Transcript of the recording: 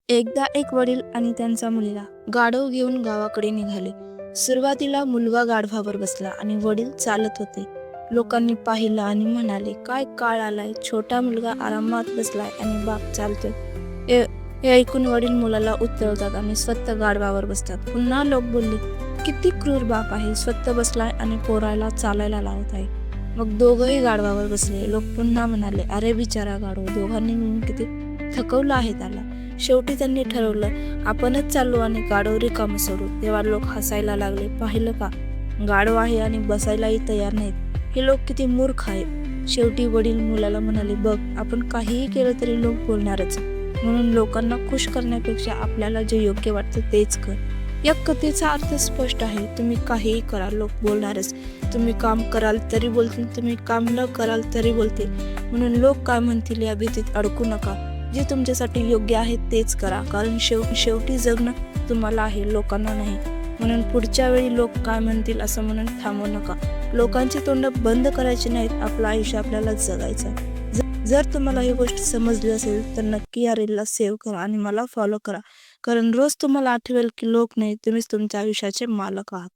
एकदा एक वडील आणि त्यांचा मुलगा गाढव घेऊन गावाकडे निघाले. सुरुवातीला मुलगा गाढवावर बसला आणि वडील चालत होते. लोकांनी पाहिलं आणि म्हणाले, काय काळ आलाय, छोटा मुलगा आरामात बसलाय आणि बाप चालतोय. हे हे ऐकून वडील मुलाला उचलतात आणि स्वतः गाढवावर बसतात. पुन्हा लोक बोलले, किती क्रूर बाप आहे, स्वतः बसलाय आणि पोराला चालायला लावत आहे. मग दोघंही गाढवावर बसले. लोक पुन्हा म्हणाले, अरे बिचारा गाढव, दोघांनी मिळून किती थकवलं आहे त्याला. शेवटी त्यांनी ठरवलं, आपणच चाललो आणि गाढव रिकामं सोडू. तेव्हा लोक हसायला लागले. पाहिलं का, गाढव आहे आणि बसायलाही तयार नाहीत. हे लोक किती मूर्ख आहेत. शेवटी वडील मुलाला म्हणाले, बघ, आपण काहीही केलं तरी लोक बोलणारच. म्हणून लोकांना खुश करण्यापेक्षा आपल्याला जे योग्य वाटतं तेच कर. या कथेचा अर्थ स्पष्ट आहे. तुम्ही काहीही करा, लोक बोलणारच. तुम्ही काम कराल तरी बोलतील, तुम्ही काम न कराल तरी बोलतील. म्हणून लोक काय म्हणतील या भीतीत अडकू नका. जे तुमच्यासाठी योग्य आहे तेच करा, कारण शेवटी जगणं तुम्हाला आहे, लोकांना नाही. म्हणून पुढच्या वेळी लोक काय म्हणतील असं म्हणून थांबू नका. लोकांची तोंड बंद करायची नाहीत. आपलं आयुष्य आपल्याला जगायचं. जर तुम्हाला ही गोष्ट समजली असेल तर नक्की या रीलला सेव्ह करा आणि मला फॉलो करा, कारण रोज तुम्हाला आठवेल की लोक नाही, तुम्हीच तुमच्या आयुष्याचे मालक आहात.